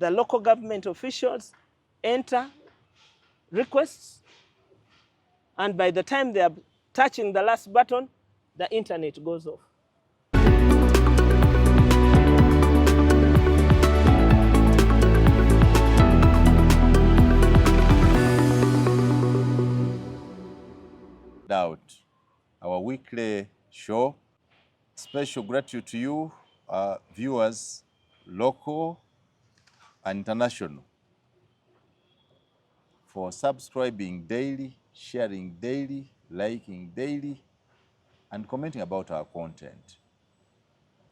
the local government officials enter requests, and by the time they are touching the last button, the internet goes off. Out our weekly show. Special gratitude to you, viewers, local and international, for subscribing daily, sharing daily, liking daily, and commenting about our content.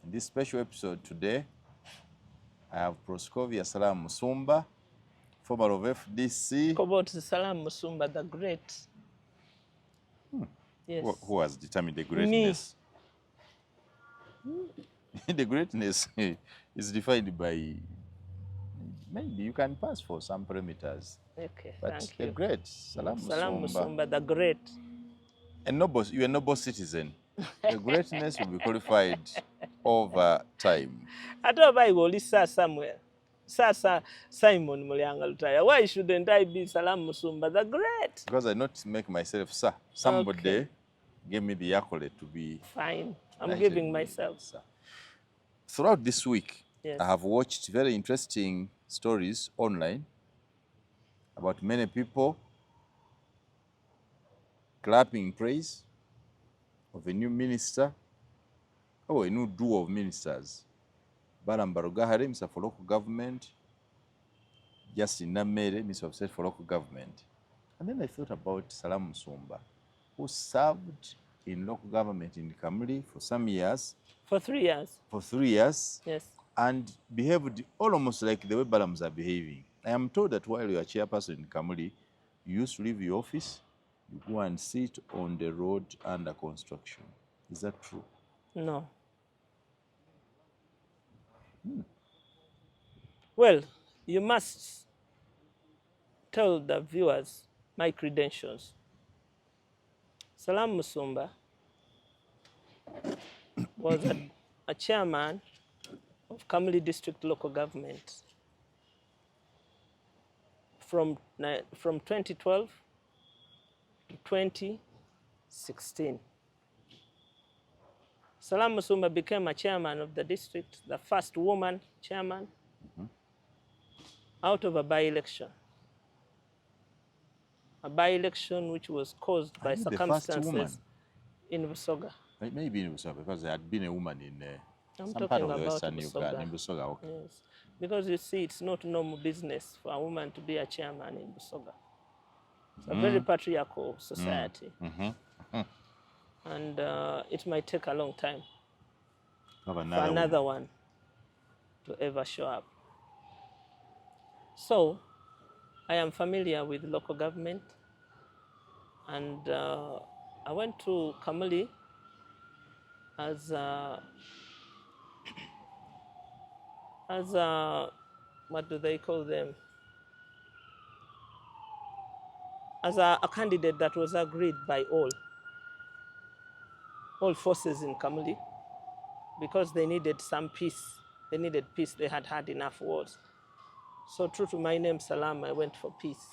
In this special episode today, I have Proscovia Salaamu Musumba, former of FDC. About Salaamu Musumba, the great. Yes. Who has determined the greatness? Me. The greatness is defined by, maybe you can pass for some parameters. Okay, but thank the you. great, Salaamu Salaamu Musumba. Musumba, the great. And noble, you are a noble citizen. The greatness will be qualified over time. I thought I will Sir Samuel. Sir Simon Mulyanga Lutaya. Why shouldn't I be Salaamu Musumba, the great? Because I not make myself sir. Somebody gave me the accolade to be. Fine. I'm giving myself. Sir. Throughout this week, yes, I have watched very interesting stories online about many people clapping praise of a new minister, or a new duo of ministers. Balam Minister for Local Government, Justin Namere, Minister of State for Local Government. And then I thought about Salaamu Musumba, who served in local government in Kamuli for some years. For 3 years. For 3 years. Yes. And behaved almost like the way Balams are behaving. I am told that while you are chairperson in Kamuli, you used to leave your office, you go and sit on the road under construction. Is that true? No. Well, you must tell the viewers my credentials. Salaamu Musumba was a chairman of Kamuli District Local Government from 2012 to 2016. Salaamu Musumba became a chairman of the district, the first woman chairman, out of a by-election. A by-election which was caused by circumstances in Busoga. Maybe in Busoga, because there had been a woman in some part of the Western Uganda. In Busoga, okay. Yes. Because you see, it's not normal business for a woman to be a chairman in Busoga. It's a very patriarchal society. And it might take a long time for another one to ever show up. So, I am familiar with local government, and I went to Kamuli as what do they call them? As a candidate that was agreed by all forces in Kamuli, because they needed some peace. They needed peace. They had had enough wars. So true to my name, Salam, I went for peace.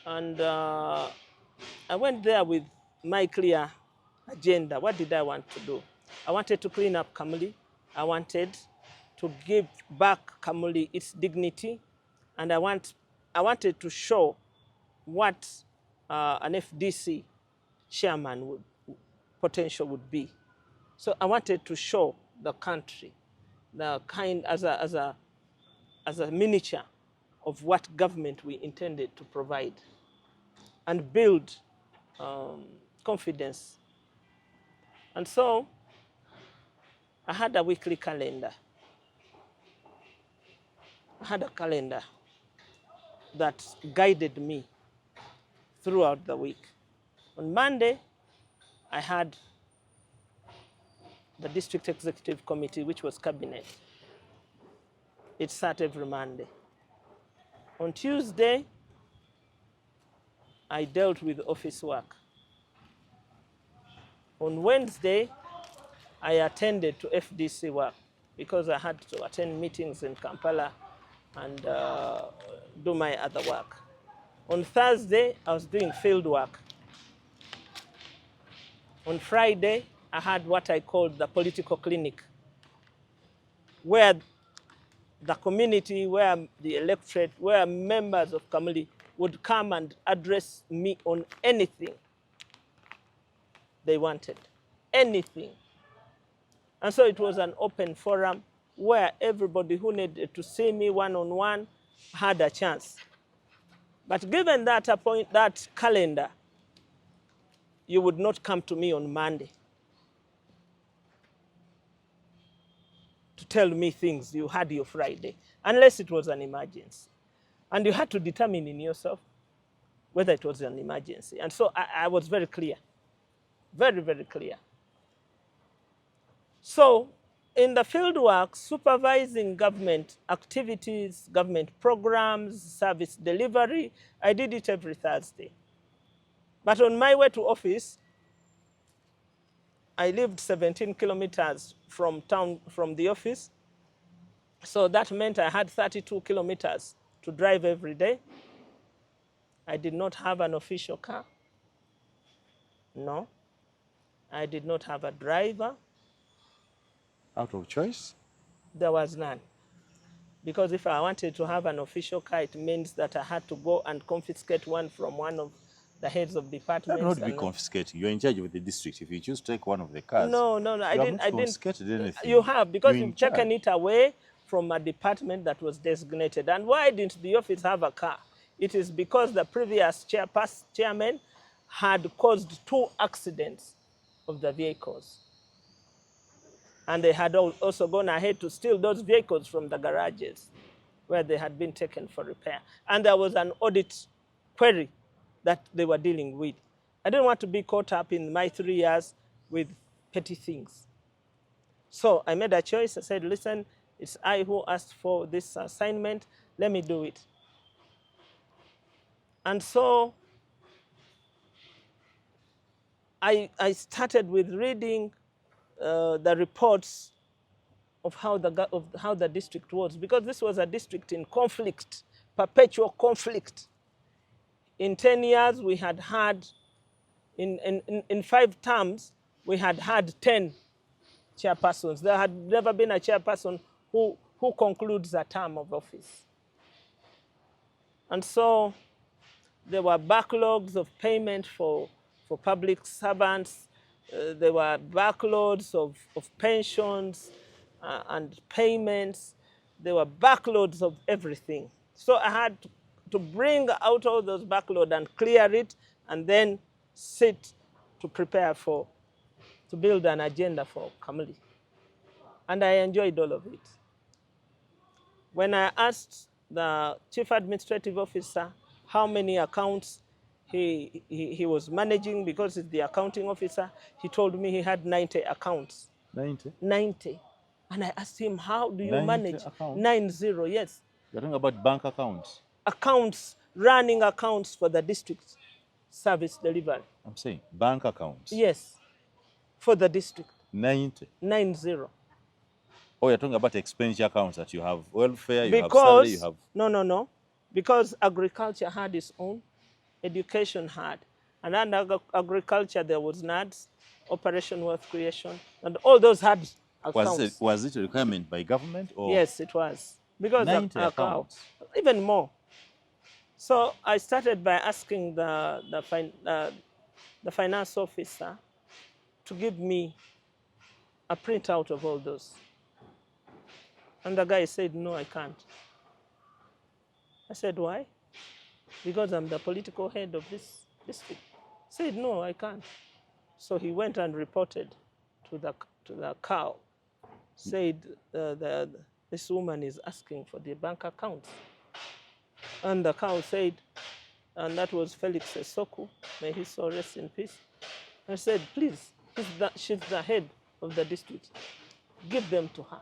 And I went there with my clear agenda. What did I want to do? I wanted to clean up Kamuli. I wanted to give back Kamuli its dignity. And I wanted to show what an FDC chairman potential would be. So I wanted to show the country the kind as a miniature of what government we intended to provide, and build confidence. And so I had a weekly calendar. I had a calendar that guided me throughout the week. On Monday, I had the District Executive Committee, which was cabinet. It sat every Monday. On Tuesday, I dealt with office work. On Wednesday, I attended to FDC work. because I had to attend meetings in Kampala and do my other work. On Thursday, I was doing field work. On Friday, I had what I called the political clinic, where the community, where the electorate, where members of Kamuli would come and address me on anything they wanted, anything. And so it was an open forum where everybody who needed to see me one-on-one had a chance. But given that calendar, you would not come to me on Monday to tell me things. You had your Friday, unless it was an emergency. And you had to determine in yourself whether it was an emergency. And so I was very clear, very, very clear. So in the field work, supervising government activities, government programs, service delivery, I did it every Thursday. But on my way to office, I lived 17 kilometers from town, from the office. So that meant I had 32 kilometers to drive every day. I did not have an official car. No. I did not have a driver. Out of choice? There was none. Because if I wanted to have an official car, it means that I had to go and confiscate one from one of the heads of departments. That would not be confiscating. You're in charge of the district. If you choose to take one of the cars, no, I didn't. Confiscated anything. You have, because you've taken it away from a department that was designated. And why didn't the office have a car? It is because the previous chairman had caused 2 accidents of the vehicles. And they had also gone ahead to steal those vehicles from the garages where they had been taken for repair. And there was an audit query that they were dealing with. I didn't want to be caught up in my 3 years with petty things. So I made a choice. I said, listen, it's I who asked for this assignment. Let me do it. And so I started with reading the reports of how the district was, because this was a district in conflict, perpetual conflict. In 10 years, we had in 5 terms, we had 10 chairpersons. There had never been a chairperson who concludes a term of office. And so there were backlogs of payment for public servants. There were backloads of pensions and payments. There were backloads of everything. So I had to bring out all those backloads and clear it, and then sit to prepare to build an agenda for Kamuli. And I enjoyed all of it. When I asked the chief administrative officer how many accounts he was managing, because he's the accounting officer, he told me he had 90 accounts. 90? 90. And I asked him, how do you manage? Accounts? 90, yes. You're talking about bank accounts? Accounts, running accounts for the district service delivery. I'm saying bank accounts? Yes, for the district. 90? 90. Oh, you're talking about expenditure accounts that you have welfare, you have salary, you have... No. Because agriculture had its own, education had. And under agriculture, there was NADS, Operation Wealth Creation, and all those had accounts. Was it a requirement by government? Or? Yes, it was. Because 90 accounts. Even more. So I started by asking the finance officer to give me a printout of all those. And the guy said, no, I can't. I said, why? Because I'm the political head of this district. He said, no, I can't. So he went and reported to the cow, said this woman is asking for the bank accounts. And the cow said, and that was Felix Esoku, may his soul rest in peace. I said, please, she's the head of the district. Give them to her.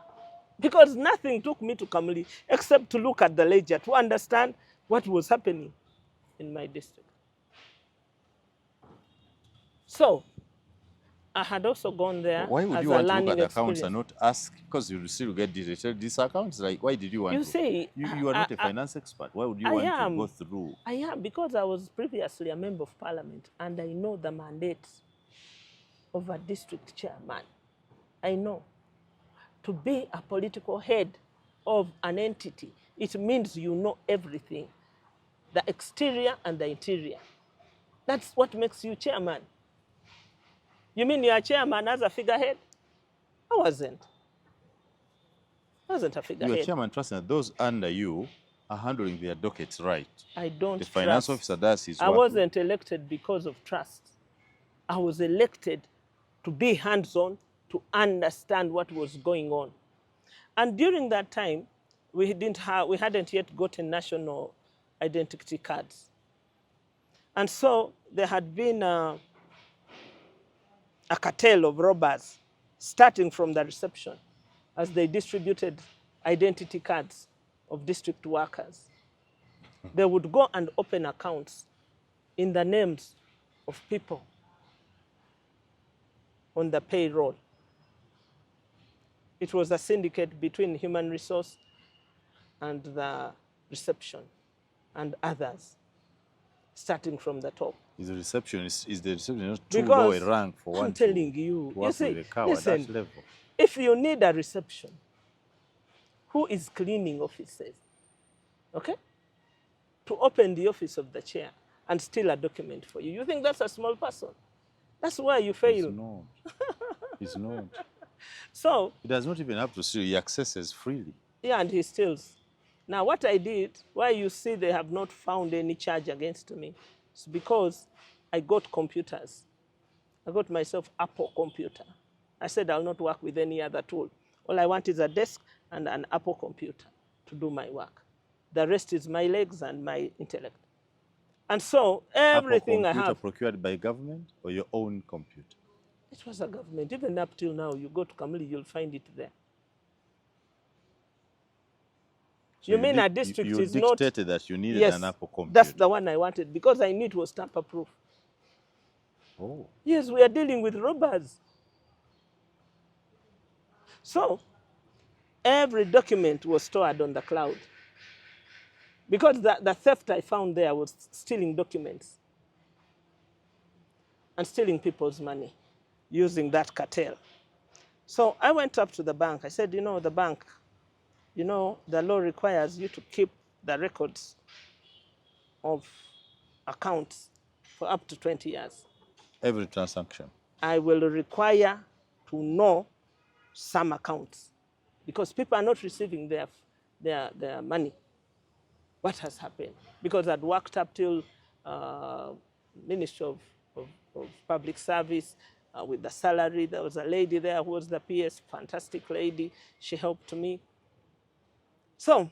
Because nothing took me to Kamuli except to look at the ledger, to understand what was happening in my district. So I had also gone there Why would as you a want to look learning at the accounts experience. and not ask? Because you will still get deleted. These accounts, like, why did you want You to? see, You are not a finance expert. Why would you I want to go am. through? I am, because I was previously a member of parliament and I know the mandate of a district chairman. I know. To be a political head of an entity, it means you know everything, the exterior and the interior. That's what makes you chairman. You mean you're a chairman as a figurehead? I wasn't. I wasn't a You are figurehead. chairman trusting that those under you are handling their dockets right. I don't The finance trust. officer does his I work. wasn't elected because of trust. I was elected to be hands-on, to understand what was going on. And during that time, we hadn't yet gotten national identity cards. And so there had been a cartel of robbers starting from the reception as they distributed identity cards of district workers. They would go and open accounts in the names of people on the payroll. It was a syndicate between human resource and the reception and others, starting from the top. Is the receptionist not too Because low a rank for I'm one telling to you, work see, with a cow listen, at that level? if you need a reception, who is cleaning offices, okay, to open the office of the chair and steal a document for you, you think that's a small person? That's why you fail. It's not. It's not. So, He does not even have to steal. He accesses freely. yeah, and he steals. Now, what I did, why you see they have not found any charge against me, is because I got computers. I got myself Apple computer. I said I'll not work with any other tool. All I want is a desk and an Apple computer to do my work. The rest is my legs and my intellect. And so everything Apple I computer have, procured by government or your own computer? it was a government. Even up till now, you go to Kamuli, you'll find it there. So you mean a district is not... You dictated that you needed Yes, an Apple computer. that's the one I wanted because I knew it was tamper-proof. Oh. Yes, we are dealing with robbers. So every document was stored on the cloud because the theft I found there was stealing documents and stealing people's money using that cartel. So I went up to the bank. I said, the bank, the law requires you to keep the records of accounts for up to 20 years. Every transaction. I will require to know some accounts because people are not receiving their money. What has happened? Because I'd worked up till Ministry of Public Service with the salary. There was a lady there who was the PS, fantastic lady. She helped me. So,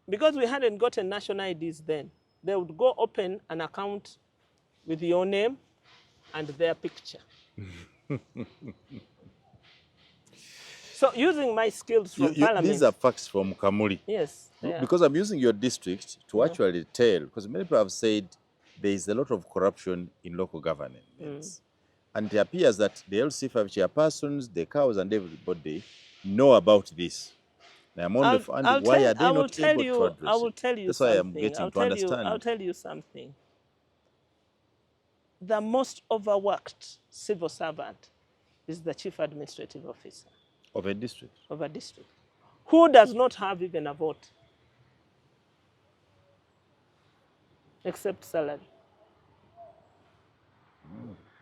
because we hadn't gotten national IDs then, they would go open an account with your name and their picture. So using my skills from Parliament... These are facts from Kamuli. Yes. Yeah. Because I'm using your district to actually tell, because many people have said there is a lot of corruption in local governance. And it appears that the LC5 chairpersons, the cows and everybody know about this. Now I'm only wondering why are they not able to address it? I will tell you That's something. why I'm getting to understand. I'll tell you something. The most overworked civil servant is the chief administrative officer. Of a district? Of a district. Who does not have even a vote? Except salary.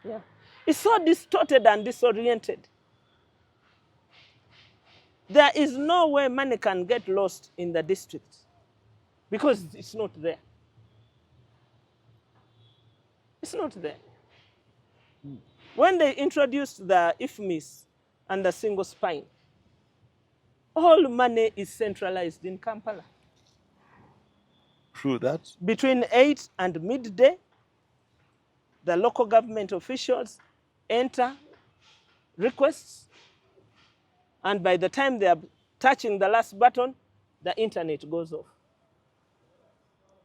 Yeah. It's so distorted and disoriented. There is no way money can get lost in the district because it's not there. It's not there. When they introduced the IFMIS and the single spine, all money is centralized in Kampala. True that. Between 8 and midday, the local government officials enter requests, and by the time they are touching the last button, the internet goes off.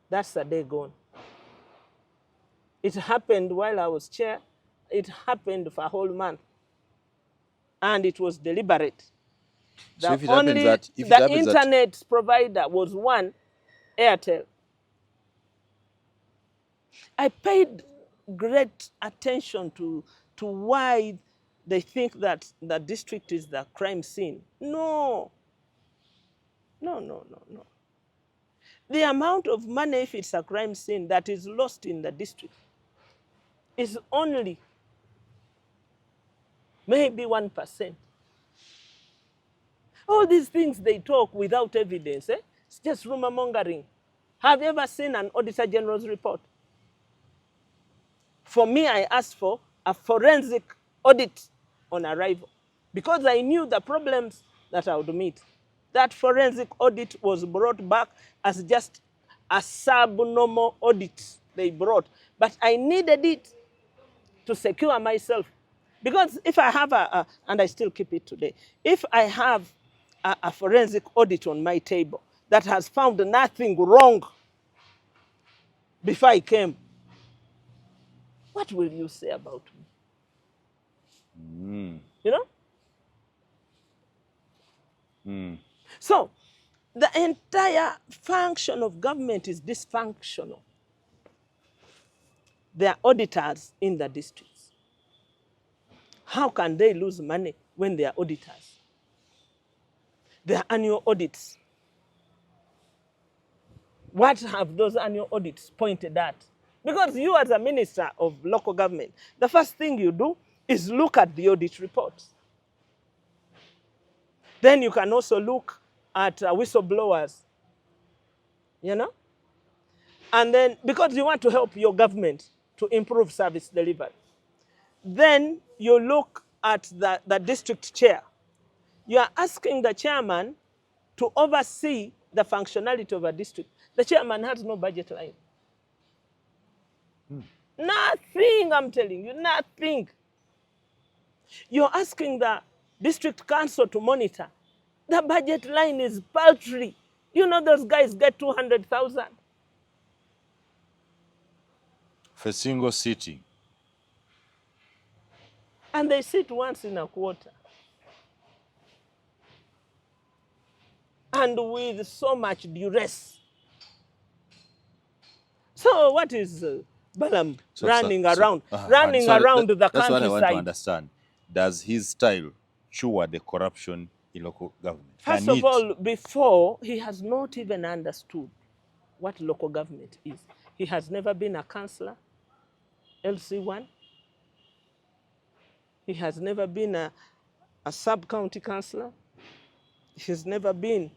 That's a day gone. It happened while I was chair. It happened for a whole month. and it was deliberate. So if it happens that The internet provider was one, Airtel. I paid great attention to why they think that the district is the crime scene. No. No, no, no, no. The amount of money, if it's a crime scene, that is lost in the district is only maybe 1%. All these things they talk without evidence, eh? It's just rumor mongering. Have you ever seen an Auditor General's report? For me, I asked for a forensic audit on arrival because I knew the problems that I would meet. That forensic audit was brought back as just a subnormal audit they brought. But I needed it to secure myself. Because if I have and I still keep it today, if I have a forensic audit on my table that has found nothing wrong before I came, what will you say about me? You know? So, the entire function of government is dysfunctional. There are auditors in the districts. How can they lose money when they are auditors? There are annual audits. What have those annual audits pointed at? Because you as a minister of local government, the first thing you do is look at the audit reports. Then you can also look at whistleblowers, you know? And then, because you want to help your government to improve service delivery, then you look at the district chair. You are asking the chairman to oversee the functionality of a district. The chairman has no budget line. Nothing, I'm telling you, nothing. You're asking the district council to monitor. The budget line is paltry. You know those guys get 200,000. For a single city. And they sit once in a quarter. And with so much duress. So what is Balam running around the countryside? That's what I want to understand. Does his style cure the corruption in local government? First of all, before, he has not even understood what local government is. He has never been a councillor, LC1. He has never been a sub-county councillor. He's never been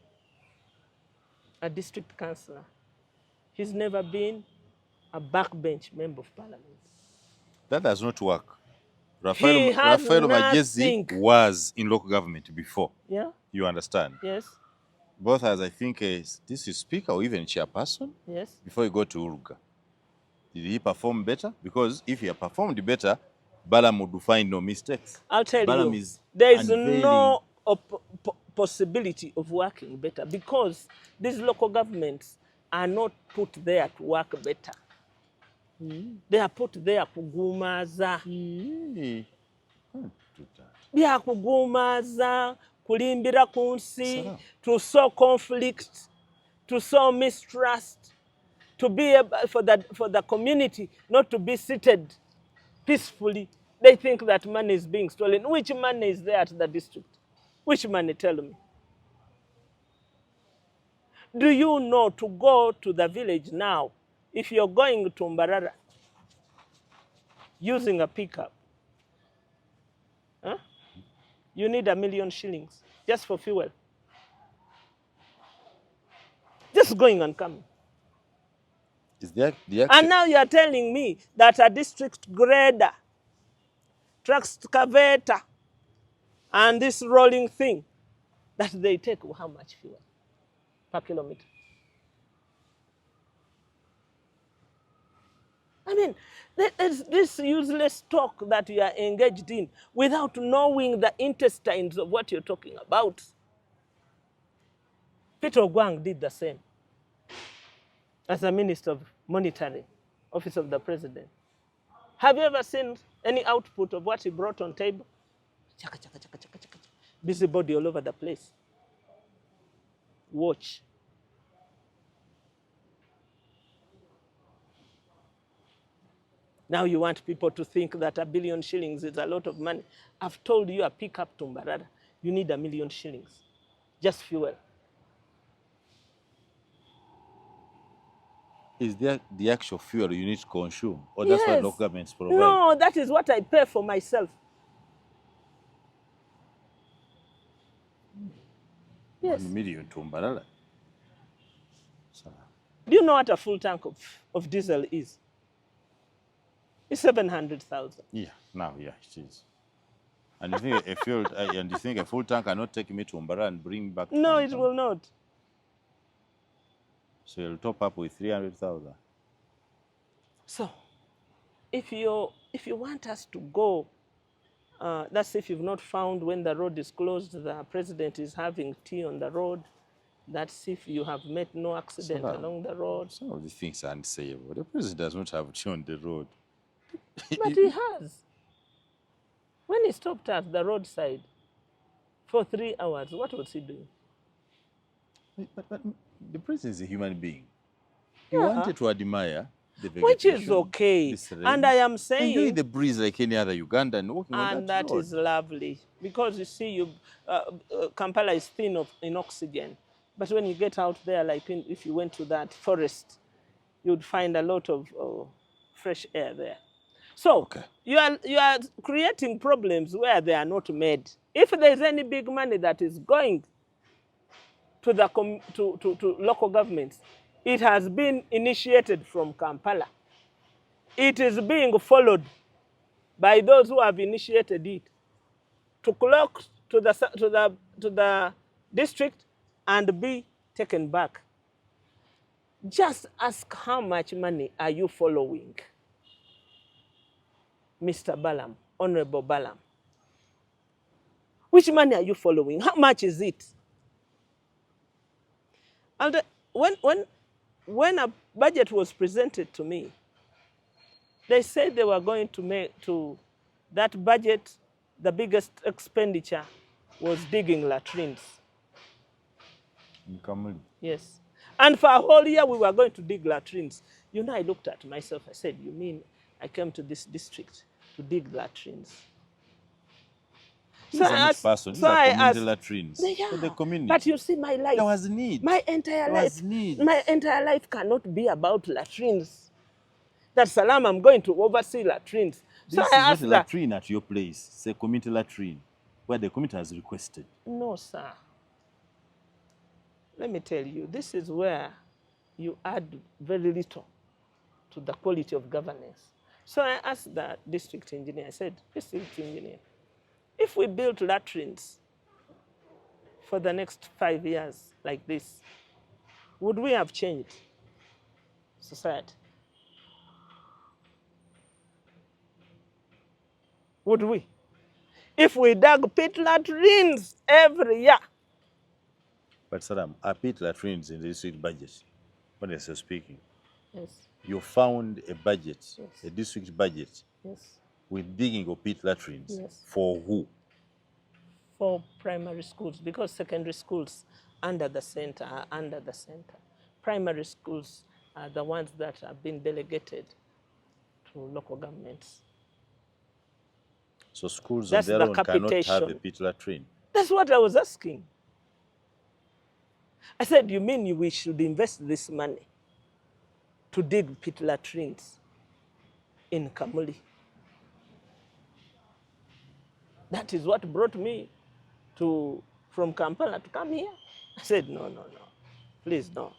a district councillor. He's never been a backbench member of parliament. That does not work. Rafael Majezi was in local government before. Yeah. You understand? Yes. Both as I think this is speaker or even chairperson. Yes. Before he got to Uruga. Did he perform better? Because if he had performed better, Balam would find no mistakes. I'll tell Balam you, is there is no possibility of working better because these local governments are not put there to work better. They are put there kugumaza. Bya kugumaza, kulimbira kunsi, to sow conflict, to sow mistrust, to be for the community not to be seated peacefully. They think that money is being stolen. Which money is there at the district? Which money, tell me? Do you know to go to the village now, if you're going to Mbarara using a pickup, you need 1 million shillings just for fuel. Just going and coming. Is there and now you are telling me that a district grader, excavator, and this rolling thing, that they take how much fuel per kilometer? I mean, there's this useless talk that you are engaged in without knowing the intestines of what you're talking about. Peter Ogwang did the same as a Minister of Monetary, Office of the President. Have you ever seen any output of what he brought on table? Chaka, chaka, chaka, chaka, chaka. Busybody all over the place. Watch. Now you want people to think that 1 billion shillings is a lot of money. I've told you a pickup to Mbarara, you need 1 million shillings. Just fuel. Is that the actual fuel you need to consume? Or that's what local governments provide? No, that is what I pay for myself. Yes. 1 million to Mbarara. Do you know what a full tank of diesel is? It's 700,000. Yeah, now, yeah, it is. And you think a full tank cannot take me to Mbarara and bring me back to No, Mbarara? it will not. So you'll top up with 300,000. So, if you want us to go, that's if you've not found when the road is closed, the president is having tea on the road. That's if you have met no accident along the road. Some of these things are unsayable. The president does not have tea on the road. But he has. When he stopped at the roadside for 3 hours, what was he doing? But the president is a human being. He wanted to admire the vegetation, which is okay. And I am saying... enjoy the breeze like any other Ugandan walking on that road. And that is lovely. Because you see, Kampala is thin in oxygen. But when you get out there, like if you went to that forest, you'd find a lot of fresh air there. So you are creating problems where they are not made. If there's any big money that is going to the to local governments, it has been initiated from Kampala. It is being followed by those who have initiated it to clock to the district and be taken back. Just ask how much money are you following, Mr. Balam, Honorable Balam? Which money are you following? How much is it? And when a budget was presented to me, they said they were going to make to that budget, the biggest expenditure was digging latrines. In Kamuli. Yes. And for a whole year, we were going to dig latrines. You know, I looked at myself, I said, you mean I came to this district to dig latrines? These are not persons, these are community latrines for the community. But you see, my life, there was need. My entire life cannot be about latrines. That Salaamu, I'm going to oversee latrines. This is not a latrine at your place. It's a community latrine where the community has requested. No, sir. Let me tell you, this is where you add very little to the quality of governance. So I asked the district engineer, I said, district engineer, if we build latrines for the next 5 years like this, would we have changed society? Would we? If we dug pit latrines every year. But Salaamu, are pit latrines in the district budget? When you're speaking. Yes. You found a budget, yes. A district budget, yes. with digging of pit latrines. Yes. For who? For primary schools, because secondary schools under the center are under the center. Primary schools are the ones that have been delegated to local governments. So schools on their own cannot have a pit latrine? That's what I was asking. I said, you mean we should invest this money to dig pit latrines in Kamuli? That is what brought me from Kampala to come here. I said, no, please, no.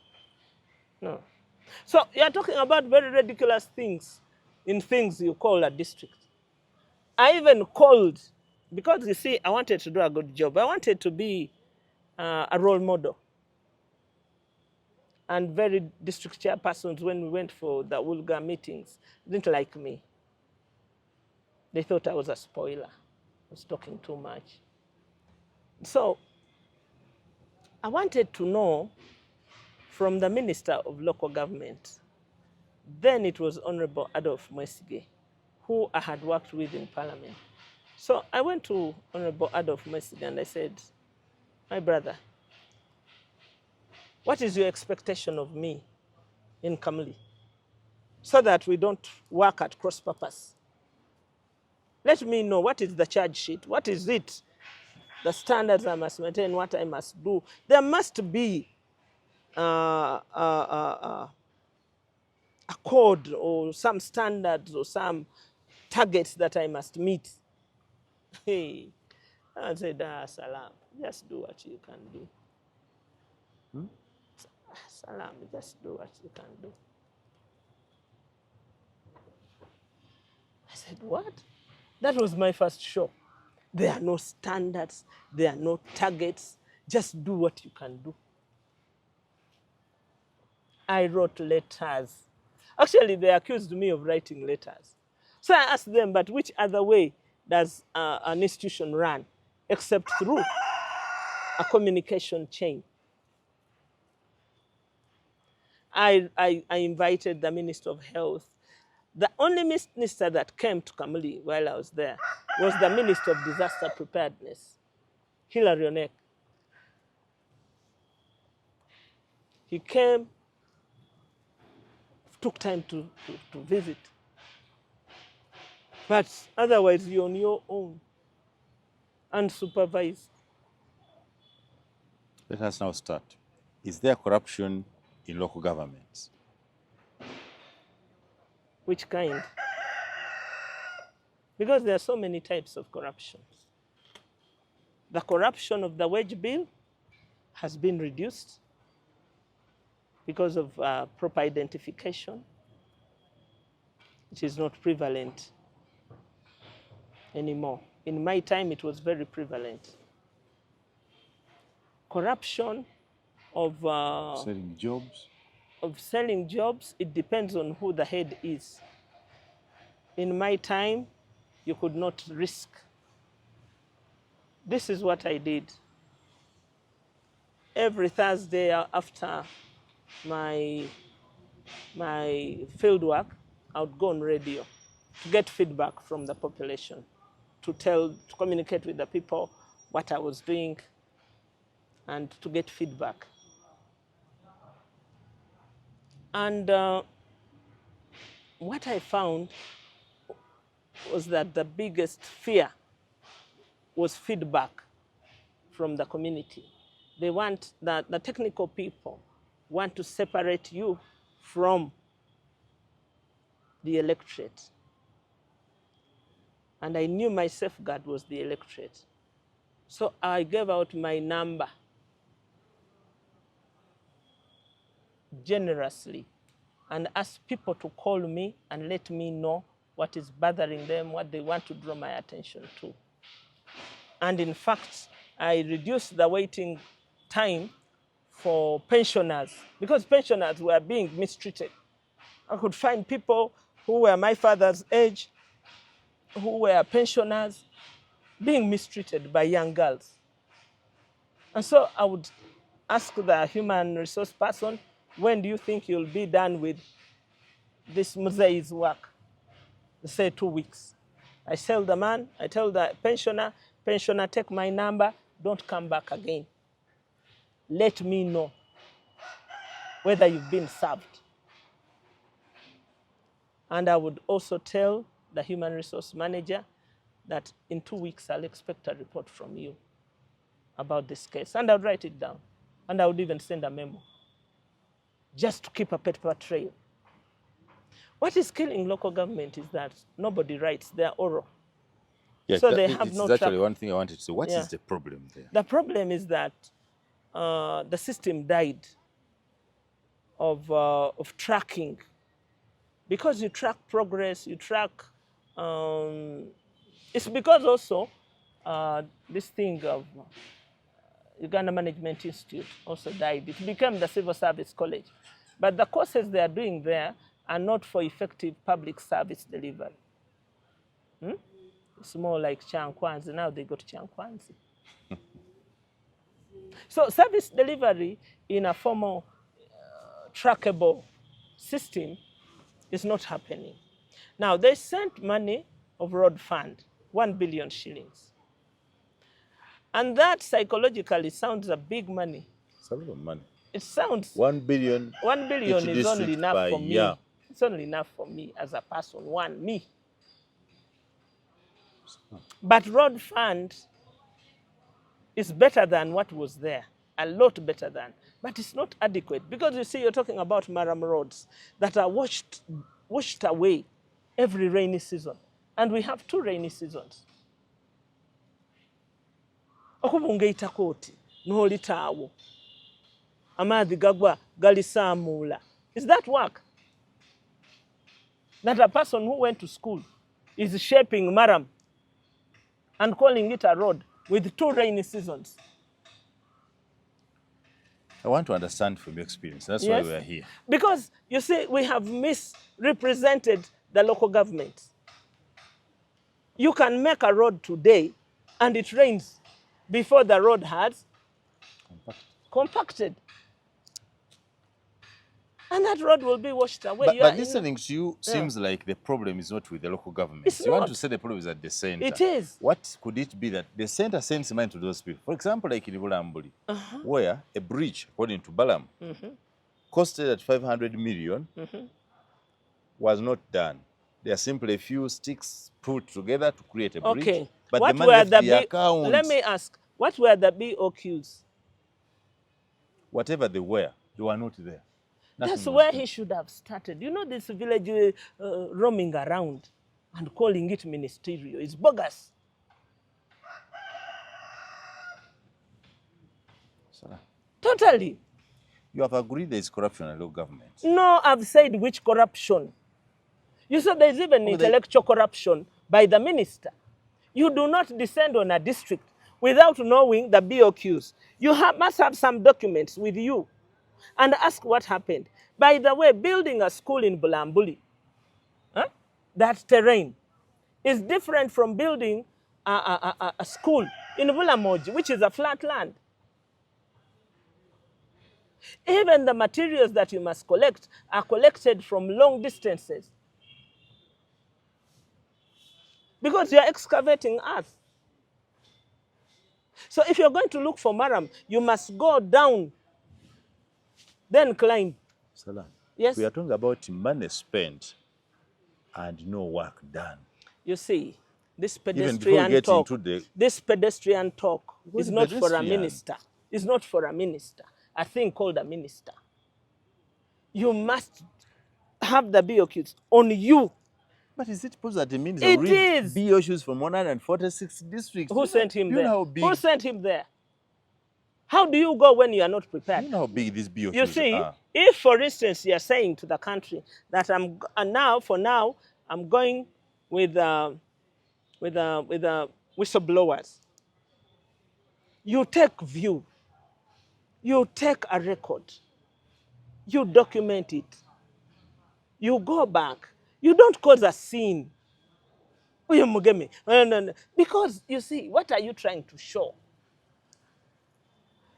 So you're talking about very ridiculous things in things you call a district. I even called, because you see, I wanted to do a good job. I wanted to be a role model. And very district chairpersons, when we went for the Wulga meetings, didn't like me. They thought I was a spoiler. I was talking too much. So I wanted to know from the Minister of Local Government, then it was Honorable Adolf Mwesige, who I had worked with in Parliament. So I went to Honorable Adolf Mesig and I said, my brother, what is your expectation of me in Kamli so that we don't work at cross purpose? Let me know what is the charge sheet, what is it, the standards I must maintain, what I must do. There must be a code or some standards or some targets that I must meet. Hey, I said, Salam, just do what you can do. Salam, just do what you can do. I said, what? That was my first shock. There are no standards, there are no targets, just do what you can do. I wrote letters. Actually, they accused me of writing letters. So I asked them, but which other way does an institution run except through a communication chain? I invited the Minister of Health. The only minister that came to Kamuli while I was there was the Minister of Disaster Preparedness, Hilary Onek. He came, took time to visit. But otherwise, you're on your own, unsupervised. Let us now start. Is there corruption in local governments? Which kind? Because there are so many types of corruption. The corruption of the wage bill has been reduced because of proper identification, which is not prevalent anymore. In my time, it was very prevalent. Corruption of selling jobs, it depends on who the head is. In my time, you could not risk. This is what I did. Every Thursday after my field work, I would go on radio to get feedback from the population, to communicate with the people what I was doing and to get feedback. And what I found was that the biggest fear was feedback from the community. They want the technical people want to separate you from the electorate. And I knew my safeguard was the electorate. So I gave out my number generously and asked people to call me and let me know what is bothering them, what they want to draw my attention to. And in fact, I reduced the waiting time for pensioners because pensioners were being mistreated. I could find people who were my father's age, who were pensioners, being mistreated by young girls. And so I would ask the human resource person, when do you think you'll be done with this Musei's work? They say 2 weeks. I tell the man, I tell the pensioner, take my number, don't come back again. Let me know whether you've been served. And I would also tell the human resource manager that in 2 weeks I'll expect a report from you about this case. And I'd write it down. And I would even send a memo just to keep a paper trail. What is killing local government is that nobody writes, they're oral. Yeah, so they have no That's actually one thing I wanted to say. What is the problem there? The problem is that the system died of tracking. Because you track progress, you track, it's because also this thing of Uganda Management Institute also died. It became the Civil Service College. But the courses they are doing there are not for effective public service delivery. It's more like Chankwanzi. Now they go to Chankwanzi. So service delivery in a formal, trackable system is not happening. Now, they sent money of road fund, 1 billion shillings. And that psychologically sounds a big money. It's a lot of money. It sounds 1 billion. 1 billion each is only district enough per for year. me. It's only enough for me as a person, me. But road fund is better than what was there, a lot better than. But it's not adequate because you see, you're talking about Maram roads that are washed away every rainy season. And we have 2 rainy seasons. Okuba ng'eyita kooti n'olitaawo amaadhi gagwa galisaamuula. Is that work? That a person who went to school is shaping Maram and calling it a road with 2 rainy seasons. I want to understand from your experience. That's why we are here. Because, you see, we have misrepresented the local government. You can make a road today and it rains before the road has compacted. And that road will be washed away. But listening to you seems like the problem is not with the local government. It's you not. Want to say the problem is at the center. It is. What could it be that the center sends money to those people? For example, like in Bulambuli, where a bridge, according to Balam, costed at 500 million, was not done. There are simply a few sticks put together to create a bridge. Okay. But What the money were left the account. Let me ask, what were the BOQs? Whatever they were not there. That's where he should have started. You know, this village roaming around and calling it ministerial is bogus. Sarah, Totally. you have agreed there is corruption in the local government. No, I've said which corruption. You said there's even intellectual corruption by the minister. You do not descend on a district without knowing the BOQs. You must have some documents with you and ask what happened. By the way, building a school in Bulambuli, that terrain, is different from building a school in Bulamoji, which is a flat land. Even the materials that you must collect are collected from long distances. Because you're excavating earth. So if you're going to look for Maram, you must go down, then climb. Salam. Yes? We are talking about money spent and no work done. You see, this pedestrian talk, is not for a minister. It's not for a minister. A thing called a minister. You must have the BOQs on you. But is it possible that the minister It read is. BOQs from 146 districts? Who sent him there? How big, Who sent him there? How do you go when you are not prepared? you know how big these BOQs You see, are? if, for instance, you are saying to the country that I'm going with whistleblowers, you take view, you take a record, you document it, you go back, you don't cause a scene. Because, you see, what are you trying to show?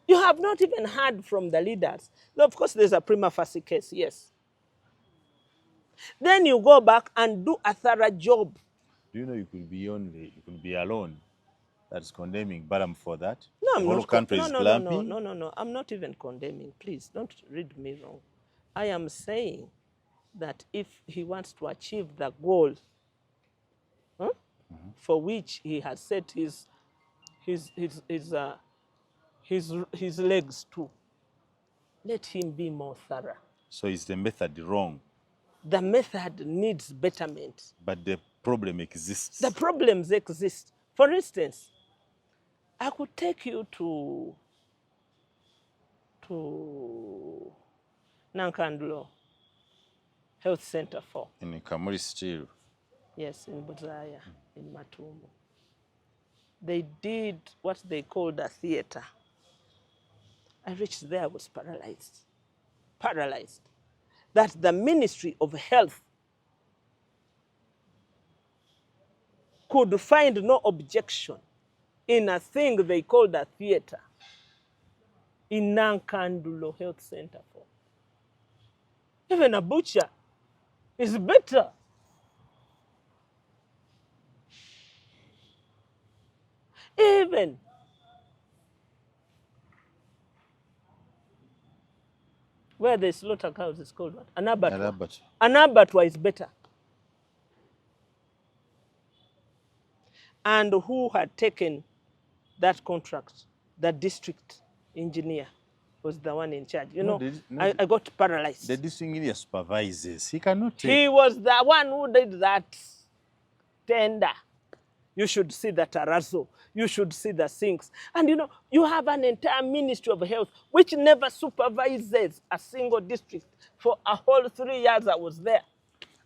You have not even heard from the leaders. Now, of course, there's a prima facie case, yes. Then you go back and do a thorough job. Do you know you could be alone that's condemning Balam for that? No, I'm the whole not. country is clamping? No. I'm not even condemning. Please, don't read me wrong. I am saying that if he wants to achieve the goal for which he has set his legs to, let him be more thorough. So is the method wrong? The method needs betterment. But the problem exists. The problems exist. For instance, I could take you to Nankandulo Health Center 4. In Kamuri still. Yes, in Buzaya, in Matumu. They did what they called a theater. I reached there, I was paralyzed. Paralyzed. That the Ministry of Health could find no objection in a thing they called a theater in Nankandulo Health Center 4. Even a butcher is better. Even where they slaughter cows is called what? An abattoir. An abattoir is better. And who had taken that contract? The district engineer was the one in charge. You know, I got paralyzed. The district engineer supervises. He cannot take. He was the one who did that tender. You should see the terrazzo. You should see the sinks. And you know, you have an entire Ministry of Health which never supervises a single district. For a whole 3 years I was there.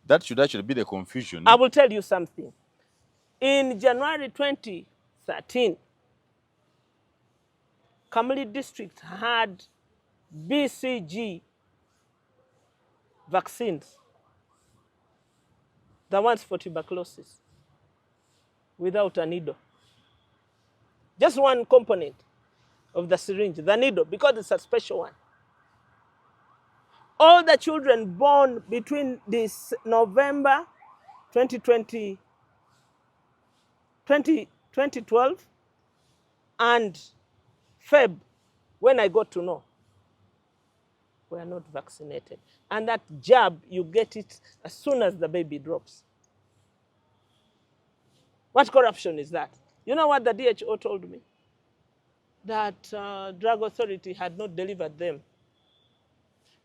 That should actually be the confusion. I will tell you something. In January 2013, Kamuli district had BCG vaccines, the ones for tuberculosis, without a needle. Just one component of the syringe, the needle, because it's a special one. All the children born between this November 2012 and Feb, when I got to know, were not vaccinated. And that jab, you get it as soon as the baby drops. What corruption is that? You know what the DHO told me? That drug authority had not delivered them.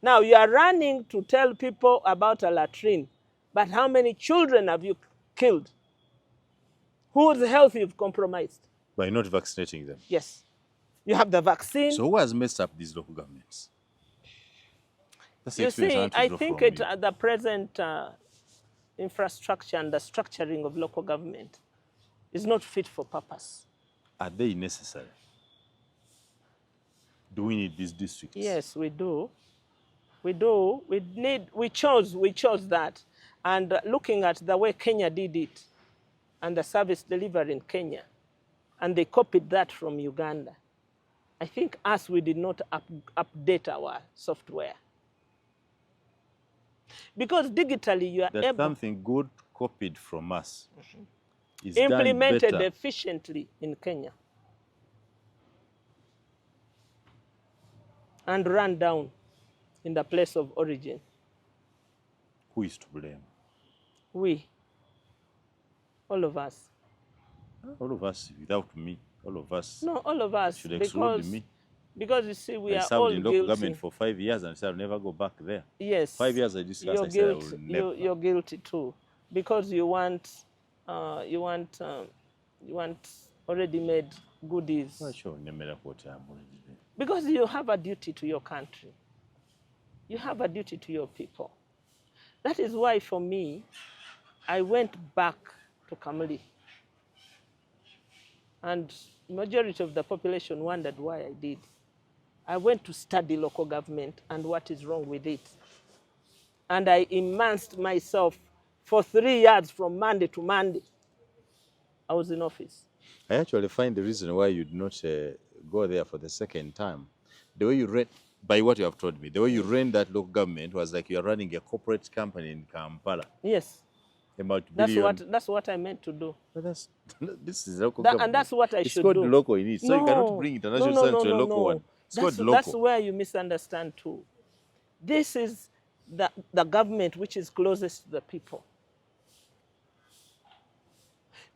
Now you are running to tell people about a latrine, but how many children have you killed? Whose health you've compromised? By not vaccinating them. Yes. You have the vaccine. So who has messed up these local governments? That's you see, I think the present infrastructure and the structuring of local government is not fit for purpose. Are they necessary? Do we need these districts? Yes, we do. We do. We chose that. And looking at the way Kenya did it and the service delivery in Kenya, and they copied that from Uganda. I think we did not update our software. Because digitally you are that able... something good copied from us is implemented done better. Efficiently in Kenya. And run down in the place of origin. Who is to blame? We. All of us. All of us, without me. All of us. No, all of us. Should exclude me. Because you see, we are all served in local guilty. government for 5 years and said I'll never go back there. Yes. 5 years I discussed. I said I will never. You're guilty too, because you want already made goodies. Because you have a duty to your country. You have a duty to your people. That is why, for me, I went back to Kamuli. And majority of the population wondered why I did. I went to study local government and what is wrong with it. And I immersed myself for 3 years from Monday to Monday. I was in office. I actually find the reason why you did not go there for the second time, the way you read, by what you have told me, the way you ran that local government was like you are running a corporate company in Kampala. Yes. That's what I meant to do. But this is local government. And that's what I should do. It's called local in it. So you cannot bring international standards to a local one. It's called local. That's where you misunderstand too. This is the government which is closest to the people.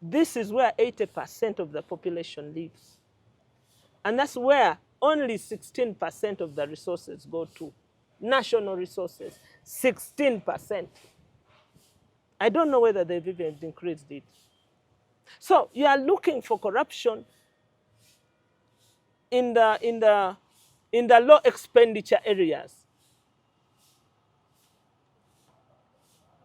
This is where 80% of the population lives. And that's where only 16% of the resources go to. National resources, 16%. I don't know whether they've even increased it. So you are looking for corruption in the low expenditure areas.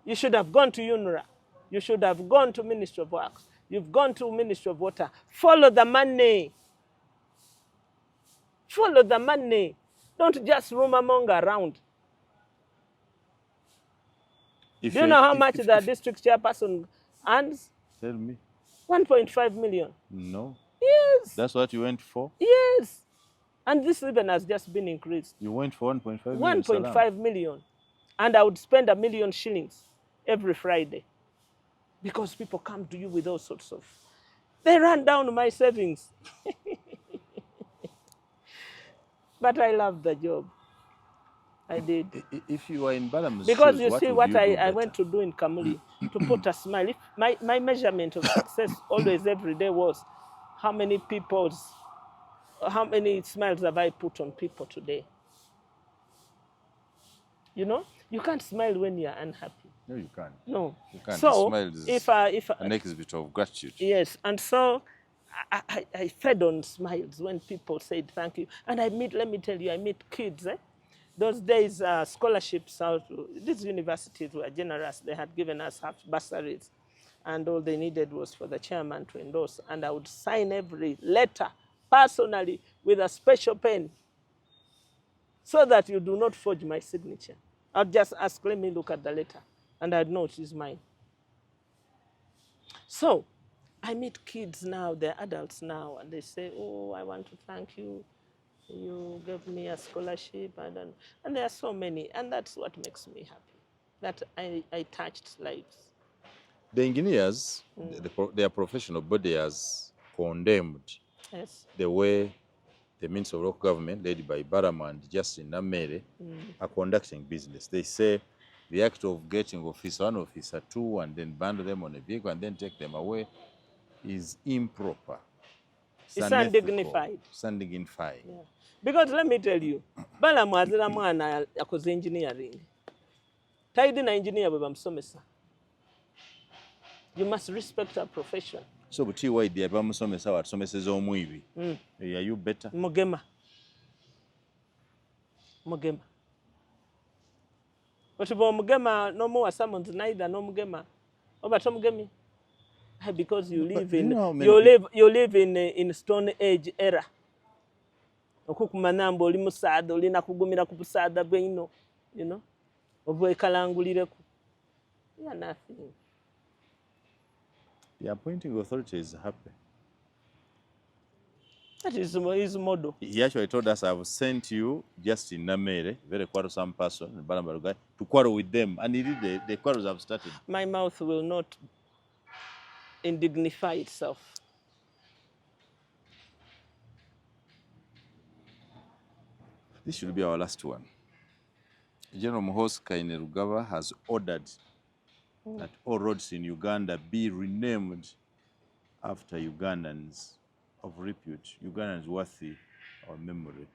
You should have gone to UNRWA. You should have gone to Ministry of Works. You've gone to Ministry of Water. Follow the money. Follow the money. Don't just rumour-monger around. Do you know how much the district chairperson earns? Tell me. 1.5 million. No. Yes. That's what you went for? Yes. And this even has just been increased. You went for 1.5 million? 1.5 million. And I would spend 1 million shillings every Friday. Because people come to you with all sorts of They ran down my savings. But I loved the job. I did. If you were in Balam's Because shoes, you what see would what you do I better? went to do in Kamuli, to put a smile. If my measurement of success always every day was how many smiles have I put on people today? You know, you can't smile when you're unhappy. No, you can't. No. You can't. So Smile is if an exhibit of gratitude. yes, and so I fed on smiles when people said thank you. And let me tell you, I meet kids. Those days, scholarships out, these universities were generous. They had given us half bursaries, and all they needed was for the chairman to endorse. And I would sign every letter personally with a special pen so that you do not forge my signature. I'd just ask, let me look at the letter, and I'd know it is mine. So I meet kids now, they're adults now, and they say, oh, I want to thank you. You gave me a scholarship, and there are so many, and that's what makes me happy, that I touched lives. The engineers, their professional body has condemned Yes. the way the Minister of Local Government, led by Balam and Justin Namere, are conducting business. They say the act of getting officer 1, officer 2, and then bundle them on a vehicle and then take them away is improper. It's undignified. It's undignified. Yeah. Because let me tell you, Balam azira mwana yakoze engineering. Taidi na engineer bwe bamusomesa. You must respect our profession. So buti Wadde abamusomesa watusomeseza omwibi. Are you better? Mugema. Otibo mugema no more summons neither no mugema. Oba tomugemi. Because you live in you live in Stone Age era. Okukumanamba oli musaada olina kugumira ku busaada bwino, you know. Obwekalangulireko. Yeah, nothing. The appointing authority is happy. That is his model. He actually told us, I've sent you Justin Namere, very quarrelsome person, to quarrel with them. And indeed, the quarrels have started. My mouth will not indignify itself. This should be our last one. General Muhoozi Kainerugaba has ordered that all roads in Uganda be renamed after Ugandans of repute, Ugandans worthy our memory.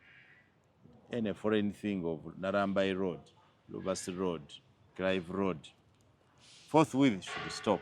Any foreign thing of Narambai Road, Lubasi Road, Clive Road, forthwith should stop.